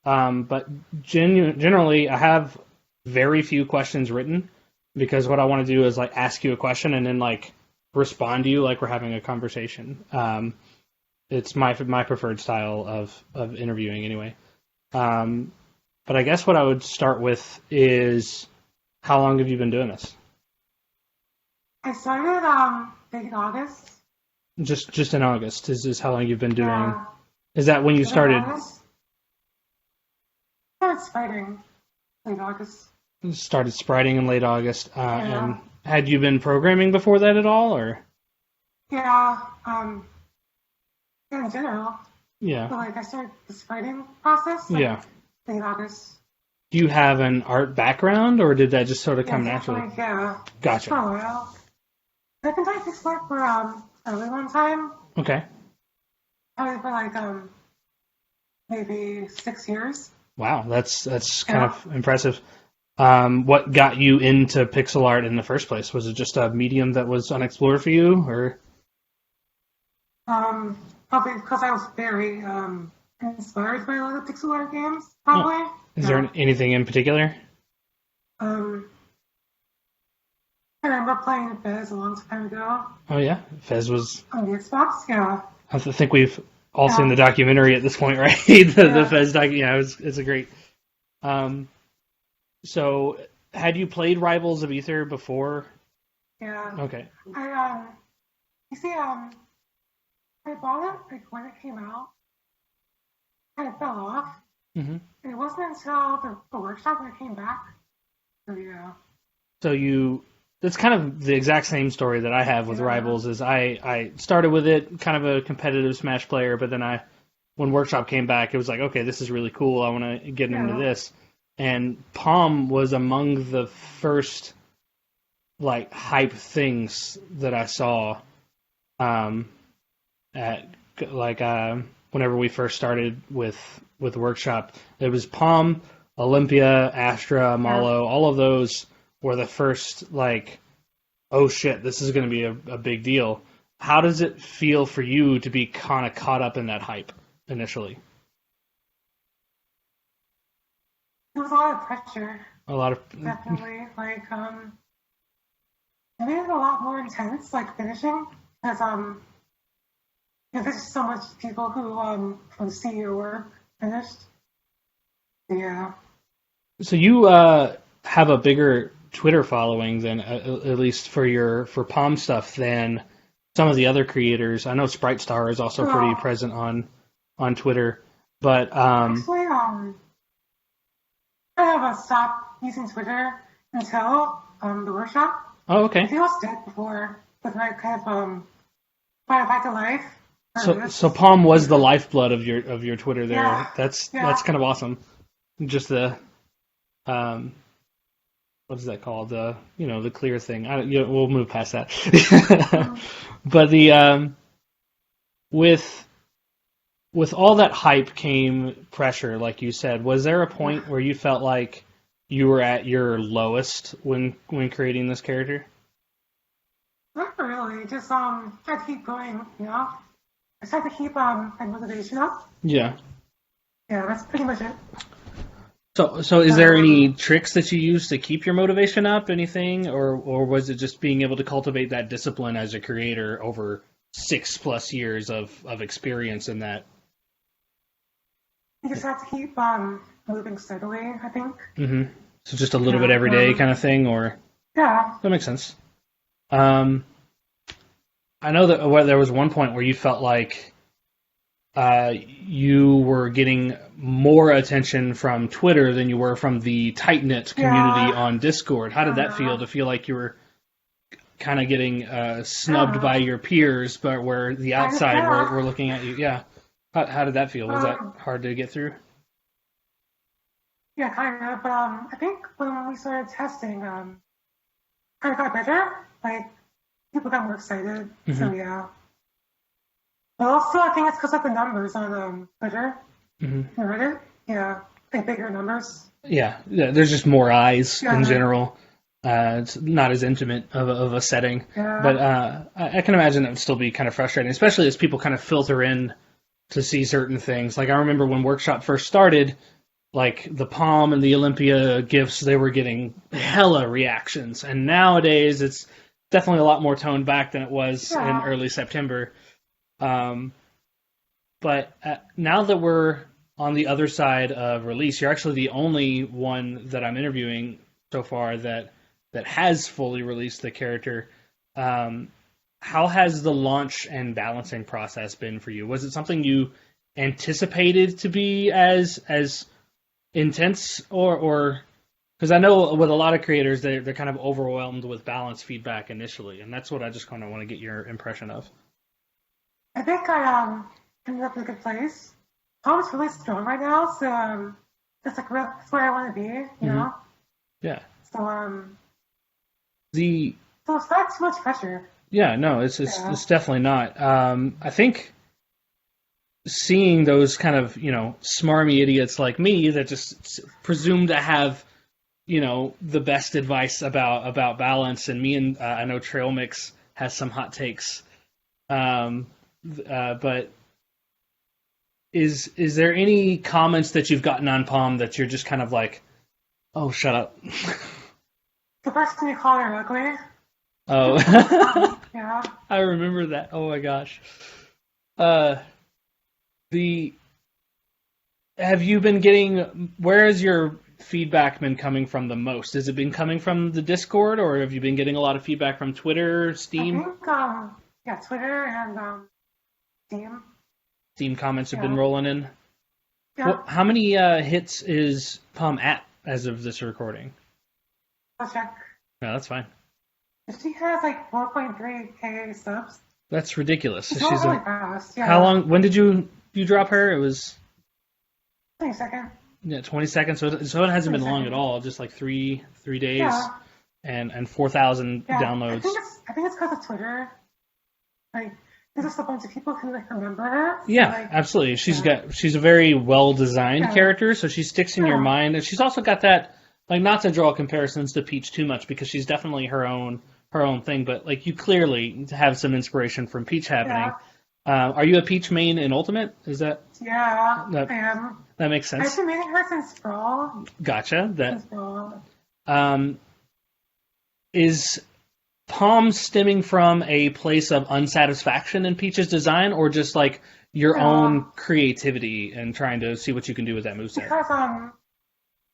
But generally, I have very few questions written because what I want to do is like ask you a question and then like respond to you like we're having a conversation. It's my preferred style of interviewing anyway. But I guess what I would start with is how long have you been doing this? I started back in August. Just in August is how long you've been doing. Yeah, Is that when you started in started August. Yeah, it's fighting late August. started spriting in late August? And Yeah, had you been programming before that at all, or yeah. In general, yeah, but like I started the fighting process like yeah? late August. Do you have an art background, or did that just sort of Yeah, come definitely. naturally? Yeah, for Gotcha. a while. I've been doing this work for a really long time. Okay. Probably for like maybe 6 years. Wow, that's kind Yeah. of impressive. What got you into pixel art in the first place? Was it just a medium that was unexplored for you, or Probably because I was very inspired by a lot of pixel art games. oh, Probably. is there Yeah. anything in particular? Um, I remember playing Fizz a long time ago Oh yeah, Fez was. on the Xbox. Yeah. I think we've all seen Yeah. the documentary at this point, right? The Yeah. Fez doc. Yeah, it's a great. Um, so had you played Rivals of Aether before? Yeah. Okay. I you see I bought it like when it came out. Kind of fell off. hmm And it wasn't until the workshop when it came back. So yeah. So you. That's kind of the exact same story that I have with Yeah. Rivals. Is I started with it kind of a competitive Smash player, but then when Workshop came back, it was like, okay, this is really cool. I want to get into Yeah. this. And Pomme was among the first like hype things that I saw at like whenever we first started with Workshop. It was Pomme, Olympia, Astra, Yeah. Malo. All of those were the first like, oh shit, this is going to be a big deal. How does it feel for you to be kind of caught up in that hype initially? It was a lot of pressure. A lot of Definitely. Like it made it a lot more intense, like finishing, because there's just so much people who see your work finished. Yeah. so you have a bigger Twitter following than at least for Palm stuff than some of the other creators. I know Sprite Star is also pretty Well, present on Twitter, but actually, I have stopped using Twitter until the workshop. oh I okay. think I was dead before, but then I kind of brought it back to life for So this. Palm was the Yeah. lifeblood of your Twitter there. Yeah. That's Yeah. kind of awesome. Just the um, what is that called? The clear thing. We'll move past that. Mm. But the with with all that hype came pressure, like you said. Was there a Yeah. point where you felt like you were at your lowest when creating this character? Not really. Just try to keep going. I just have to keep my motivation up. Yeah. Yeah, that's pretty much it. So is there Um, any tricks that you use to keep your motivation up? Anything, or was it just being able to cultivate that discipline as a creator over 6+ years of experience in that? you just have to keep moving steadily. I think. hmm So just a little bit Yeah. every day kind of thing, or Yeah. that makes sense. Um, I know that there was one point where you felt like you were getting more attention from Twitter than you were from the tight knit community Yeah. on Discord. How did that feel Uh, to feel like you were kind of getting snubbed yeah. by your peers, but where the Kind of. outside were Yeah. looking at you? Yeah. How did that feel? Was that Um, hard to get through? yeah, kind of. I think when we started testing, kind of got better. Like people got more excited. hmm So yeah. But also, I think it's because of the numbers on Twitter hmm and Reddit. Yeah, like bigger numbers. Yeah, there's just more eyes in Yeah. general. It's not as intimate of a setting, but Yeah. I can imagine it would still be kind of frustrating, especially as people kind of filter in to see certain things. Like I remember when Workshop first started, like the Pomme and the Olympia gifts, they were getting hella reactions. And nowadays, it's definitely a lot more toned back than it was in early September. But now that we're on the other side of release, you're actually the only one that I'm interviewing so far that has fully released the character. How has the launch and balancing process been for you? Was it something you anticipated to be as intense, or because I know with a lot of creators they're kind of overwhelmed with balance feedback initially, and that's what I just kind of want to get your impression of. I think I ended up in a good place. Pomme's really strong right now, so that's like that's where I want to be, you know. Yeah. So so it's not too much pressure. Yeah, no, it's definitely not. I think seeing those kind of, smarmy idiots like me that just presume to have, the best advice about balance, and me and I know Trail Mix has some hot takes. But is there any comments that you've gotten on Pomme that you're just kind of like, oh, shut up? The person you call her ugly. Oh, yeah. I remember that. Oh my gosh. Have you been getting? Where has your feedback been coming from the most? Has it been coming from the Discord, or have you been getting a lot of feedback from Twitter, Steam? I think, Twitter and Steam. Steam comments have been rolling in. Yeah. How many hits is Pomme at as of this recording? I'll check. No, that's fine. She has like 4.3K subs. That's ridiculous. She's really fast. Yeah. How long? When did you drop her? It was 20 seconds. Yeah, 20 seconds. So it hasn't been long at all. Just like three days, and 4,000 downloads. I think it's because of Twitter. Like, there's just a bunch of people who like remember her. Yeah, absolutely. She's a very well designed character, so she sticks in your mind, and she's also got that, like, not to draw comparisons to Peach too much because she's definitely her own thing, but like you clearly have some inspiration from Peach happening. Are you a Peach main in Ultimate? Is that? Yeah, I am. That makes sense. I've been maining her since Brawl. Gotcha. Since Brawl. Is Pomme stemming from a place of unsatisfaction in Peach's design, or just like your own creativity and trying to see what you can do with that moveset? Because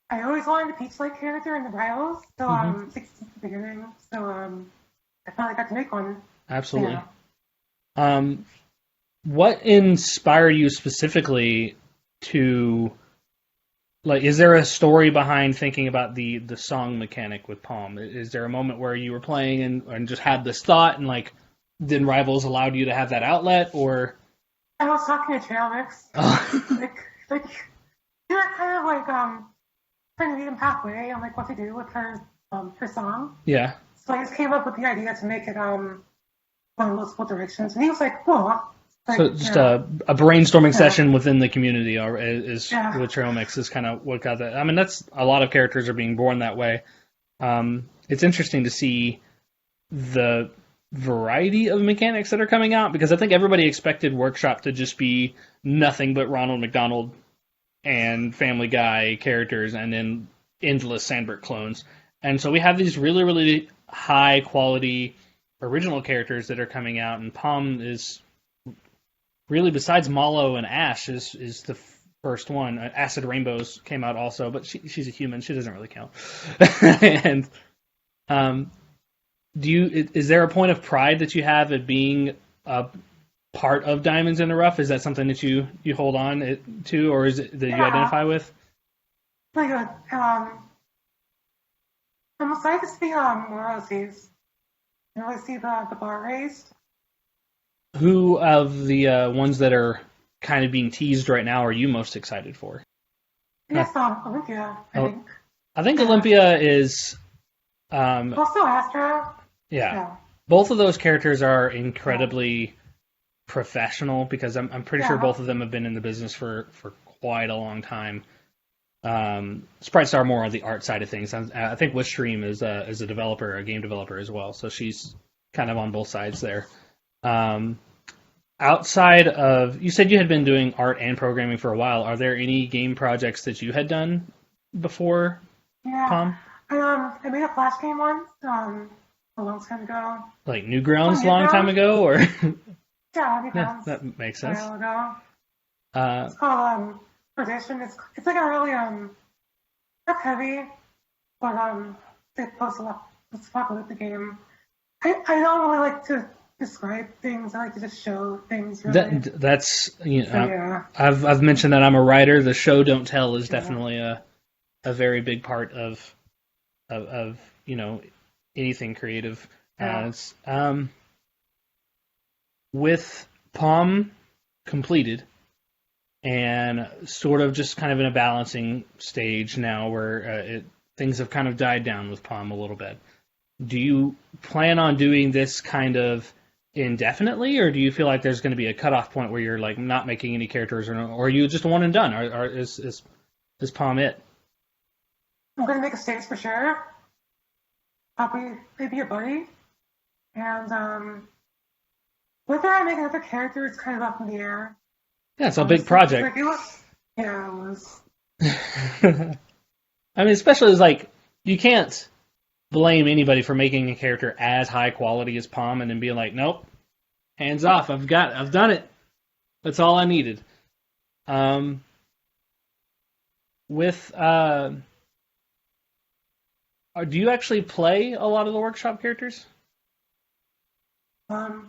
I always wanted a Peach-like character in the Rivals, so since the beginning. So I finally got to make one. Absolutely. Yeah. What inspired you specifically to, like, is there a story behind thinking about the song mechanic with Pomme? Is there a moment where you were playing and just had this thought, and like, then Rivals allowed you to have that outlet, or? I was talking to Trail Mix. like they were kind of like trying to meet him halfway on like what to do with her song. Yeah. So I just came up with the idea to make it go in multiple directions, and he was like, "Cool." Like, so just a brainstorming session within the community is with Trail Mix is kind of what got that. I mean, that's a lot of characters are being born that way. It's interesting to see the variety of mechanics that are coming out, because I think everybody expected Workshop to just be nothing but Ronald McDonald and Family Guy characters and then endless Sandberg clones. And so we have these really, really high quality original characters that are coming out, and Pomme is really, besides Mallow and Ash, is the first one. Acid Rainbows came out also, but she's a human. She doesn't really count. And is there a point of pride that you have at being a part of Diamonds in the Rough? Is that something that you hold on to, or is it that you identify with? Pretty good. I'm excited to see more OCs. You know, I see the bar raised. Who of the ones that are kind of being teased right now are you most excited for? Yes, Olympia, I think. I think Olympia is... also Astra. Yeah. Both of those characters are incredibly professional, because I'm pretty sure both of them have been in the business for quite a long time. Sprite Star more on the art side of things. I think Wishstream is a developer, a game developer as well, so she's kind of on both sides there. outside of, you said you had been doing art and programming for a while. Are there any game projects that you had done before Yeah. Pomme? I made a Flash game once, a long time ago. Like Newgrounds, long time ago, or? Yeah, Yeah, Newgrounds. that makes A sense. while ago. Uh, It's called Perdition. It's like a really not heavy, but it posts a lot. It's popular with the game. I don't really like to describe things. I like to just show things. Really. that's you know, So, yeah. I've mentioned that I'm a writer. The show don't tell is definitely a very big part of anything creative. Yeah. With Pomme completed and sort of just kind of in a balancing stage now where things have kind of died down with Pomme a little bit. Do you plan on doing this kind of indefinitely, or do you feel like there's going to be a cutoff point where you're like not making any characters, or are you just one and done? Or is Pomme it? I'm gonna make a stage for sure. Probably maybe a buddy, and whether I make another character is kind of up in the air. Yeah, it's a big project. Like, it was. I mean, especially as like you can't blame anybody for making a character as high quality as Pomme and then being like, nope, hands off. I've done it. That's all I needed. Do you actually play a lot of the workshop characters? I've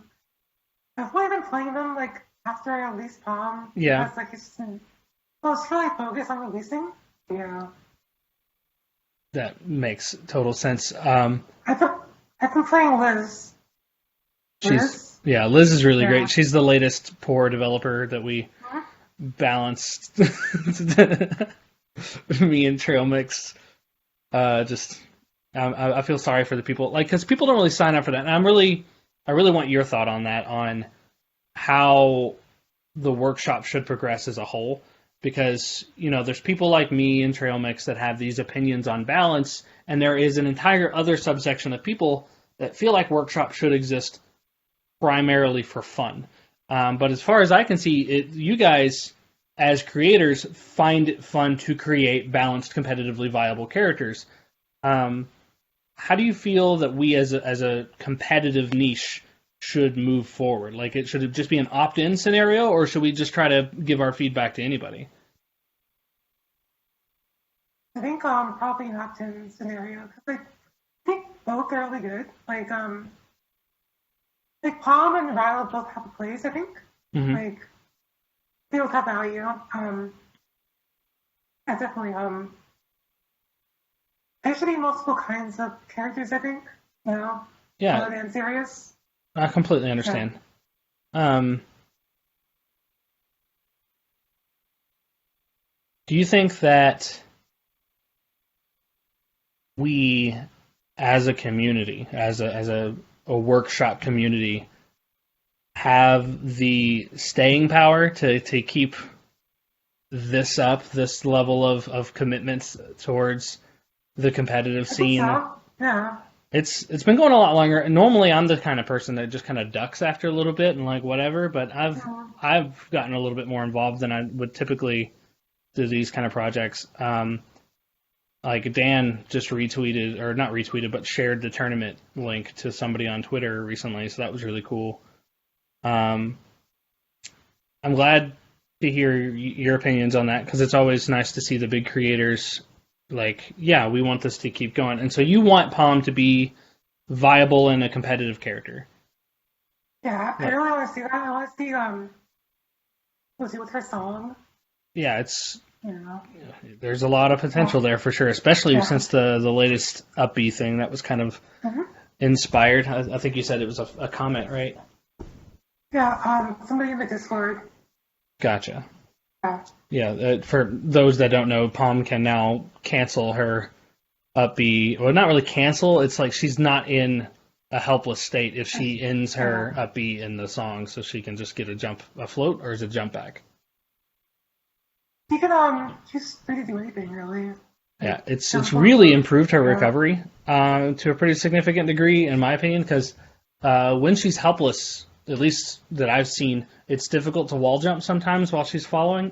only been playing them like after I released Pomme. Yeah. Because, like, it's really focused on releasing. Yeah. That makes total sense. I've been playing Liz. Liz is really great. She's the latest poor developer that we balanced. Me and Trail Mix. I feel sorry for the people, like, because people don't really sign up for that. And I really want your thought on that, on how the workshop should progress as a whole. Because, there's people like me and Trail Mix that have these opinions on balance, and there is an entire other subsection of people that feel like workshop should exist primarily for fun. But as far as I can see, you guys, as creators, find it fun to create balanced, competitively viable characters. How do you feel that we, as a competitive niche, should move forward? Like, should it just be an opt-in scenario, or should we just try to give our feedback to anybody? I think probably an opt-in scenario, because I think both are really good. Like Pomme and Ryla both have a place. I think like they both have value. And definitely there should be multiple kinds of characters. I think Yeah. Fun and serious. I completely understand. Do you think that we, as a community, as a workshop community, have the staying power to keep this up, this level of commitment towards the competitive scene? I think so. Yeah. It's been going a lot longer. Normally, I'm the kind of person that just kind of ducks after a little bit and like whatever. But I've gotten a little bit more involved than I would typically do these kind of projects. Like Dan just retweeted, or not retweeted, but shared the tournament link to somebody on Twitter recently, so that was really cool. I'm glad to hear your opinions on that, because it's always nice to see the big creators like, yeah, we want this to keep going. And so you want Pomme to be viable and a competitive character. Yeah, I really want to see that. I want to see with her song. Yeah, there's a lot of potential there for sure, especially since the latest upbeat thing that was kind of inspired. I think you said it was a comment, right? Yeah, somebody in the Discord. Gotcha. Yeah, for those that don't know, Pomme can now cancel her upbeat. Well, not really cancel. It's like she's not in a helpless state if she ends her upbeat in the song, so she can just get a float, or is it jump back? You can she's free to do anything, really. Yeah, it's really improved her recovery to a pretty significant degree, in my opinion, because when she's helpless, at least that I've seen, it's difficult to wall jump sometimes while she's falling.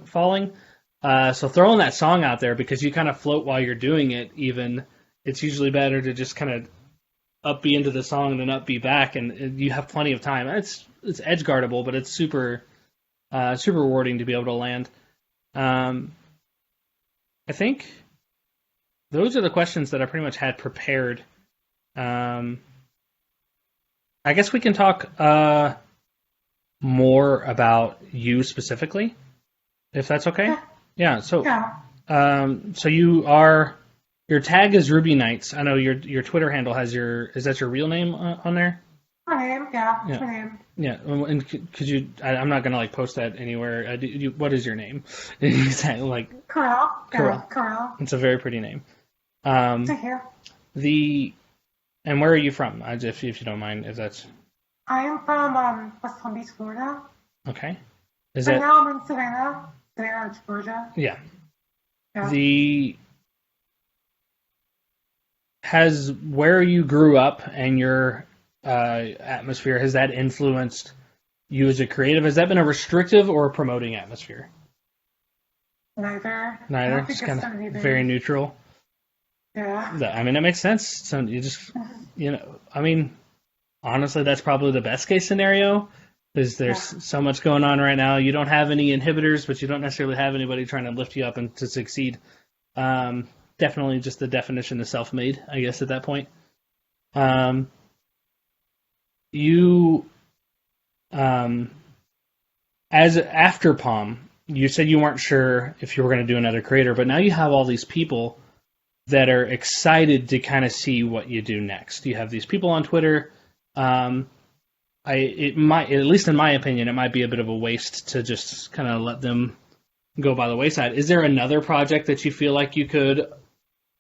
So throwing that song out there, because you kind of float while you're doing it, even, it's usually better to just kind of up B into the song and then up B back, and you have plenty of time. It's edge guardable, but it's super rewarding to be able to land. I think those are the questions that I pretty much had prepared. I guess we can talk more about you specifically, if that's okay. Yeah. So, so your tag is RubyNights. I know your Twitter handle has is that your real name on there? My name, yeah. My name. Yeah, and could you? I'm not gonna post that anywhere. What is your name? Like Corral. Corral. Yeah, Corral. It's a very pretty name. Thank you. And where are you from? If you don't mind, if that's. I am from West Palm Beach, Florida. Okay. Now I'm in Savannah, Georgia. Yeah. Yeah. Where you grew up and your atmosphere, has that influenced you as a creative? Has that been a restrictive or a promoting atmosphere? Neither. Just kind of very neutral. Yeah. I mean, that makes sense. So you just, I mean, honestly, that's probably the best case scenario, because there's so much going on right now. You don't have any inhibitors, but you don't necessarily have anybody trying to lift you up and to succeed. Definitely just the definition of self-made, I guess, at that point. As after Pomme, you said you weren't sure if you were going to do another creator, but now you have all these people that are excited to kind of see what you do next. You have these people on Twitter. It might, at least in my opinion, it might be a bit of a waste to just kind of let them go by the wayside. Is there another project that you feel like you could,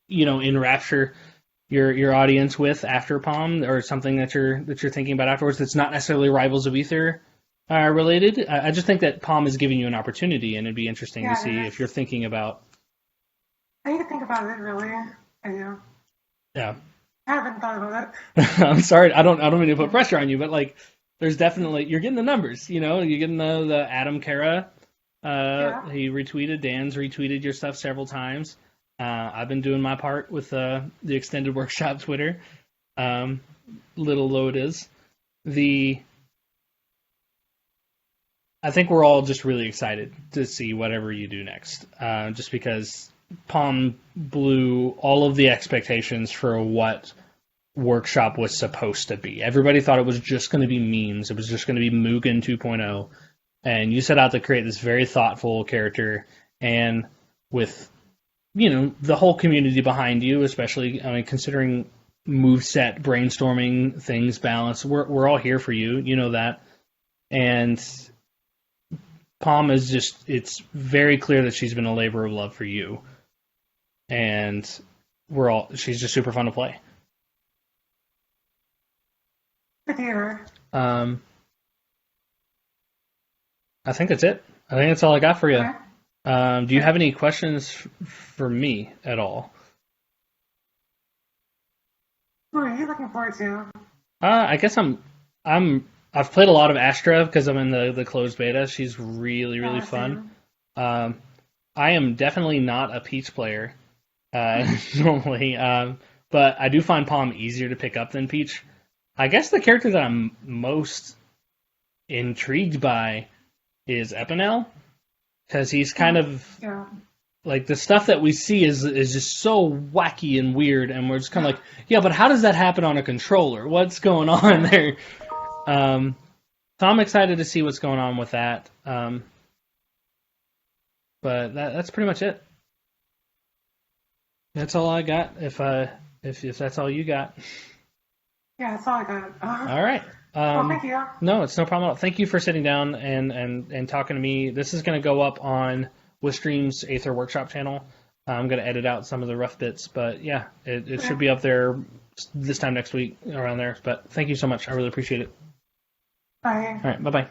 enrapture your audience with after Pomme, or something that you're thinking about afterwards that's not necessarily Rivals of Aether related? I just think that Pomme is giving you an opportunity, and it'd be interesting to see if you're thinking about. I need to think about it, really. I do. Yeah. I haven't thought about it. I'm sorry. I don't mean to put pressure on you, but there's definitely, you're getting the numbers. You're getting the Adam Kara. He retweeted. Dan's retweeted your stuff several times. I've been doing my part with the Extended Workshop Twitter. Little though it is, I think we're all just really excited to see whatever you do next. Just because Pomme blew all of the expectations for what Workshop was supposed to be. Everybody thought it was just going to be memes. It was just going to be Mugen 2.0. And you set out to create this very thoughtful character, and with, the whole community behind you, especially, considering moveset, brainstorming, things, balance, we're all here for you. You know that. And Pomme is it's very clear that she's been a labor of love for you. And she's just super fun to play. Good to hear. I think that's it. I think that's all I got for you. Okay. Do you have any questions for me at all? Who are you looking forward to? I guess I've played a lot of Astra because I'm in the closed beta. She's really, really fun. I am definitely not a Peach player normally, but I do find Pomme easier to pick up than Peach. I guess the character that I'm most intrigued by is Epinel, because he's kind of the stuff that we see is just so wacky and weird, and we're just kind of but how does that happen on a controller? What's going on there? So I'm excited to see what's going on with that. But that's pretty much it. That's all I got. If that's all you got. Yeah, that's all I got. All right. Well, thank you. No, it's no problem at all. Thank you for sitting down and talking to me. This is going to go up on Wistream's Aether Workshop channel. I'm going to edit out some of the rough bits, but yeah, it should be up there this time next week, around there. But thank you so much. I really appreciate it. Bye. All right. Bye-bye.